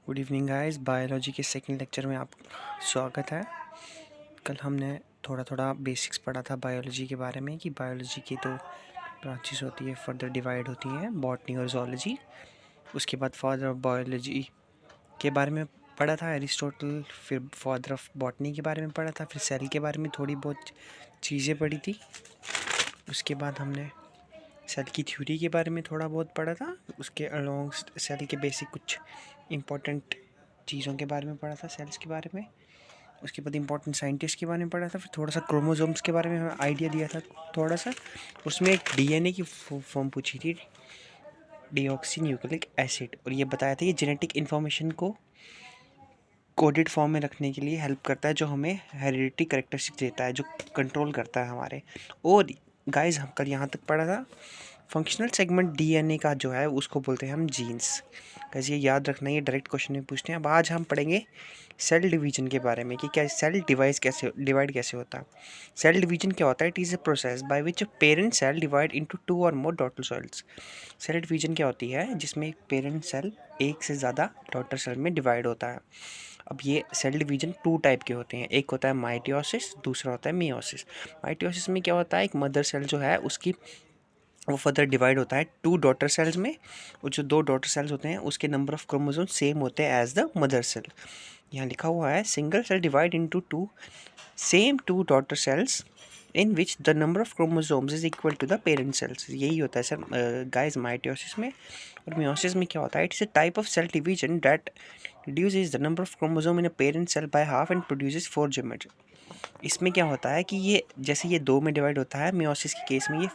Good evening guys. Biology के second lecture में आप स्वागत है। कल हमने थोड़ा थोड़ा बेसिक्स पढ़ा था बायोलॉजी के बारे में कि बायोलॉजी की तो ब्रांचेस होती है, फर्दर डिवाइड होती हैं, बॉटनी और zoology। उसके बाद फादर ऑफ बायोलॉजी के बारे में पढ़ा था एरिस्टोटल, फिर फादर ऑफ बॉटनी के बारे में पढ़ा था, फिर सेल के बारे में थोड़ी बहुत चीज़ें पढ़ी थी। उसके बाद हमने सेल की थ्योरी के बारे में थोड़ा बहुत पढ़ा था। उसके अलोंग सेल के बेसिक कुछ इम्पोर्टेंट चीज़ों के बारे में पढ़ा था सेल्स के बारे में। उसके बाद इम्पोर्टेंट साइंटिस्ट के बारे में पढ़ा था। फिर थोड़ा सा क्रोमोसोम्स के बारे में हमें आइडिया दिया था थोड़ा सा। उसमें एक डीएनए की फॉर्म पूछी थी, डीऑक्सी न्यूक्लिक एसिड, और ये बताया था कि जेनेटिक इन्फॉर्मेशन को कोडेड फॉर्म में रखने के लिए हेल्प करता है, जो हमें हेरिडिटी करेक्टरिस्टिक देता है, जो कंट्रोल करता है हमारे। और गाइस हम कल यहाँ तक पढ़ा था फंक्शनल सेगमेंट डीएनए का जो है उसको बोलते हैं हम जीन्स। गाइस ये याद रखना, ये डायरेक्ट क्वेश्चन में पूछते हैं। अब आज हम पढ़ेंगे सेल डिवीजन के बारे में कि क्या सेल डिवाइड कैसे होता है। सेल डिवीजन क्या होता है? It is a process by which parent cell divide into 2 or more daughter cells. Cell division क्या होती है? जिसमें एक पेरेंट सेल एक से ज़्यादा डॉटर सेल में डिवाइड होता है। अब ये सेल डिवीजन 2 टाइप के होते हैं। एक होता है माइटोसिस, दूसरा होता है मियोसिस। माइटोसिस में क्या होता है? एक मदर सेल जो है उसकी वो फर्दर डिवाइड होता है 2 डॉटर सेल्स में, और जो 2 डॉटर सेल्स होते हैं उसके नंबर ऑफ क्रोमोसोम सेम होते हैं एज द मदर सेल। यहाँ लिखा हुआ है single cell divide into 2 same 2 daughter cells in which the number of chromosomes is equal to the parent cells. यही होता है सर गाइस माइटोसिस में। और मियोसिस में क्या होता है? It's a type of cell division that reduces the number of chromosome in a parent cell by half and produces 4 gametes। इसमें क्या होता है कि ये जैसे ये 2 में डिवाइड होता है, मियोसिस के केस में ये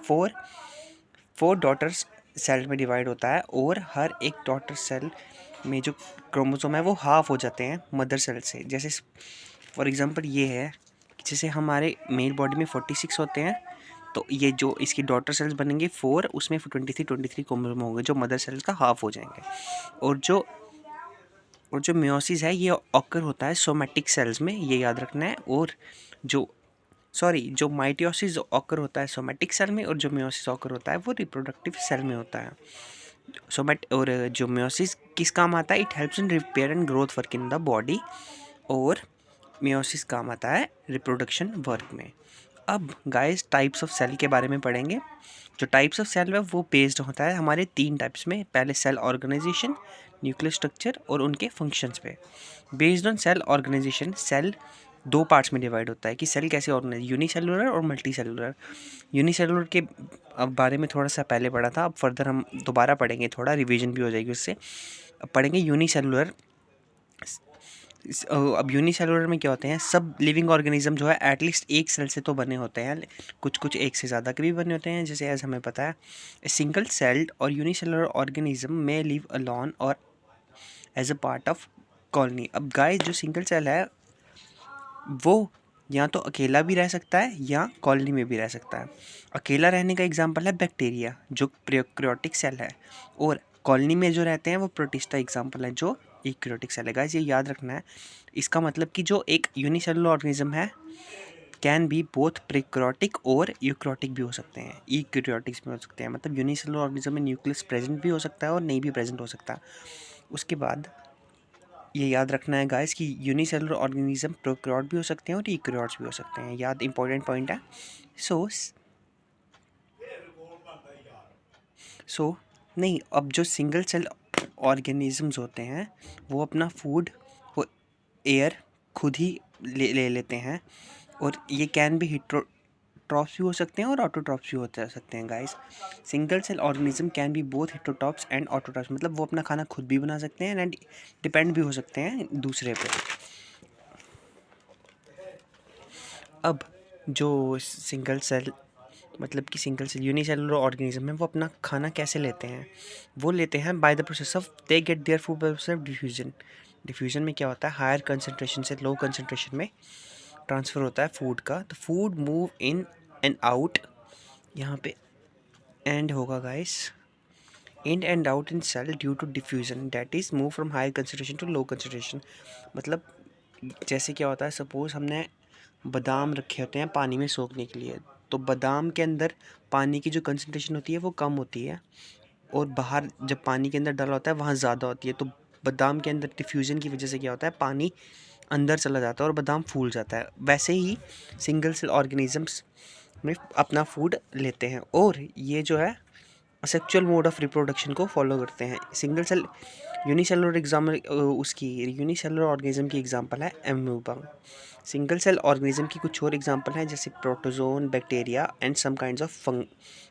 4 डॉटर्स सेल में डिवाइड होता है, और हर एक डॉटर सेल में जो क्रोमोसोम है वो हाफ हो जाते हैं मदर सेल से। जैसे फॉर एग्जांपल ये है, जैसे हमारे मेल बॉडी में 46 होते हैं, तो ये जो इसकी डॉटर सेल्स बनेंगे 4, उसमें 23 क्रोमोसोम होंगे जो मदर सेल्स का हाफ हो जाएंगे। और जो मियोसिस है ये ऑकर होता है सोमैटिक सेल्स में, ये याद रखना है। और जो माइटोसिस ऑकर होता है सोमैटिक सेल में, और जो मियोसिस ऑकर होता है वो रिप्रोडक्टिव सेल में होता है। और जो मियोसिस किस काम आता है? It helps in repair and growth work in the body, और मियोसिस काम आता है रिप्रोडक्शन वर्क में। अब गाइस टाइप्स ऑफ सेल के बारे में पढ़ेंगे। जो टाइप्स ऑफ सेल है वो बेस्ड होता है हमारे 3 टाइप्स में। पहले सेल ऑर्गेनाइजेशन, न्यूक्लियर स्ट्रक्चर और उनके फंक्शंस पे। Based on cell organisation, cell 2 parts में डिवाइड होता है कि सेल कैसे ऑर्गेनाइज, यूनिसेलुलर और मल्टी सेलुलर। यूनिसेलुलर के अब बारे में थोड़ा सा पहले पढ़ा था, अब फर्दर हम दोबारा पढ़ेंगे, थोड़ा रिवीजन भी हो जाएगी उससे। अब पढ़ेंगे यूनिसेलुलर। अब यूनिसेलुलर में क्या होते हैं? सब लिविंग ऑर्गेनिज्म जो है एटलीस्ट एक सेल से तो बने होते हैं, कुछ कुछ एक से ज़्यादा के भी बने होते हैं, जैसे एज हमें पता है सिंगल सेल्ड और यूनिसेलुलर ऑर्गेनिज्म में लिव अलोन और as a part of colony. अब गाइस जो सिंगल सेल है वो या तो अकेला भी रह सकता है या कॉलोनी में भी रह सकता है। अकेला रहने का एग्जांपल है बैक्टीरिया जो प्रोकैरियोटिक सेल है, और कॉलोनी में जो रहते हैं वो प्रोटिस्टा एग्जांपल है जो यूकैरियोटिक सेल है। गाइस ये याद रखना है। इसका मतलब कि जो एक यूनिसेलुलर ऑर्गेनिज्म है कैन बी बोथ प्रोकैरियोटिक और यूकैरियोटिक भी हो सकते हैं, यूकैरियोटिक्स भी हो सकते हैं। मतलब यूनिसेलुलर ऑर्गेनिज्म में न्यूक्लियस प्रेजेंट भी हो सकता है और नहीं भी प्रेजेंट हो सकता। उसके बाद ये याद रखना है गाइस कि यूनिसेलुलर ऑर्गेनिज्म प्रोकैरियोट भी हो सकते हैं और यूकैरियोट्स भी हो सकते हैं। याद इंपॉर्टेंट पॉइंट है। सो सो नहीं, अब जो सिंगल सेल ऑर्गेनिजम्स होते हैं वो अपना फूड, वो एयर खुद ही ले लेते हैं, और ये कैन भी हिट्रोट्रॉप्स भी हो सकते हैं और ऑटोट्रॉप्स भी हो सकते हैं। Guys single cell organism can be both heterotrophs and autotrophs, मतलब वो अपना खाना खुद भी बना सकते हैं एंड डिपेंड भी हो सकते हैं दूसरे पे। अब जो सिंगल सेल मतलब कि सिंगल सेल यूनिसेलुलर ऑर्गेनिज्म है वो अपना खाना कैसे लेते हैं? वो लेते हैं by the process of they get their food by process of diffusion. Diffusion में क्या होता है? हायर कंसनट्रेशन से लो कंसनट्रेशन में ट्रांसफ़र होता है फूड का। तो food move in and out, यहाँ पे एंड होगा guys, in and out in cell due to diffusion that is move from higher concentration to low concentration. मतलब जैसे क्या होता है, सपोज हमने बादाम रखे होते हैं पानी में सोखने के लिए, तो बादाम के अंदर पानी की जो कंसनट्रेशन होती है वो कम होती है, और बाहर जब पानी के अंदर डाला होता है वहाँ ज़्यादा होती है। तो बादाम के अंदर डिफ्यूज़न की वजह से क्या होता है, पानी अंदर चला जाता है और बादाम फूल जाता है। वैसे ही सिंगल सेल ऑर्गेनिजम्स में अपना फूड लेते हैं और ये जो है सेक्सुअल मोड ऑफ रिप्रोडक्शन को फॉलो करते हैं। सिंगल सेल यूनिसेलुलर एग्जाम्पल उसकी यूनिसेलुलर ऑर्गेनिज्म की एग्जांपल है एमोबा। सिंगल सेल ऑर्गेनिज्म की कुछ और एग्जांपल हैं जैसे protozoan, bacteria and some kinds of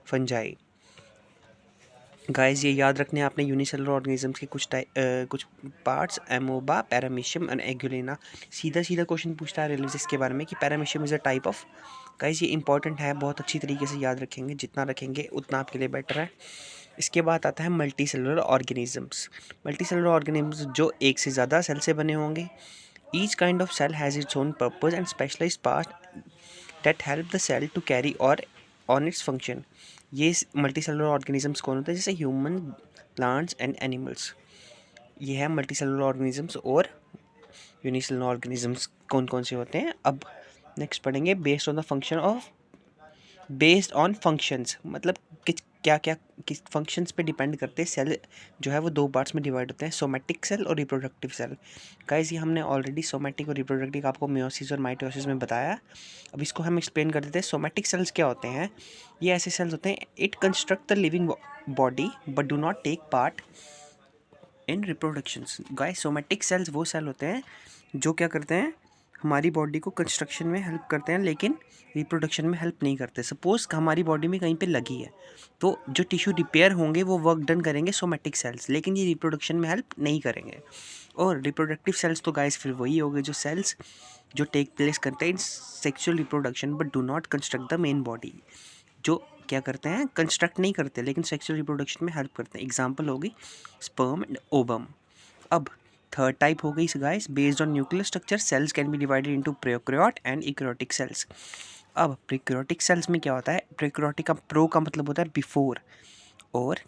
fungi. Guys ये याद रखने हैं आपने यूनिसेलुलर ऑर्गेनिजम्स के कुछ parts, amoeba, paramecium and euglena. सीधा सीधा क्वेश्चन पूछता है रेलिजिस के बारे में कि paramecium is a type of. Guys ये इंपॉर्टेंट है, बहुत अच्छी तरीके से याद रखेंगे, जितना रखेंगे उतना आपके लिए बेटर है। इसके बाद आता है multicellular organisms. Multicellular organisms जो एक से ज़्यादा सेल से बने होंगे। Each kind of cell has its own purpose and specialised part that help the cell to carry or on its function. ये मल्टी सेलुलर ऑर्गेनिजम्स कौन होते हैं, जैसे ह्यूमन, प्लांट्स एंड एनिमल्स। ये है मल्टी सेलुलर ऑर्गेनिजम्स। और unicellular organisms कौन कौन से होते हैं अब नेक्स्ट पढ़ेंगे। बेस्ड ऑन फंक्शंस, मतलब क्या क्या किस फंक्शंस पे डिपेंड करते हैं सेल जो है वो दो पार्ट्स में डिवाइड होते हैं, सोमैटिक सेल और रिप्रोडक्टिव सेल। गाइस ये हमने ऑलरेडी सोमैटिक और रिप्रोडक्टिव आपको मियोसिस और माइटोसिस में बताया। अब इसको हम एक्सप्लेन कर देते हैं। सोमैटिक सेल्स क्या होते हैं, ये ऐसे सेल्स होते हैं it construct the living body but do not take part in reproductions. Guys somatic cells वो सेल होते हैं जो क्या करते हैं, हमारी बॉडी को कंस्ट्रक्शन में हेल्प करते हैं लेकिन रिप्रोडक्शन में हेल्प नहीं करते। सपोज हमारी बॉडी में कहीं पे लगी है तो जो टिश्यू रिपेयर होंगे वो वर्क डन करेंगे सोमैटिक सेल्स, लेकिन ये रिप्रोडक्शन में हेल्प नहीं करेंगे। और रिप्रोडक्टिव सेल्स तो गाइस फिर वही हो गए जो सेल्स जो टेक प्लेस करते हैं in sexual reproduction but do not construct the main body, जो क्या करते हैं, कंस्ट्रक्ट नहीं करते लेकिन सेक्सुअल रिप्रोडक्शन में हेल्प करते हैं। एग्जाम्पल होगी स्पर्म एंड ओवम। अब थर्ड टाइप हो गई guys, based on nuclear structure cells can be divided into prokaryote and eukaryotic cells. अब प्रोकैरियोटिक सेल्स में क्या होता है, प्रोकैरियोटिक का प्रो का मतलब होता है बिफोर और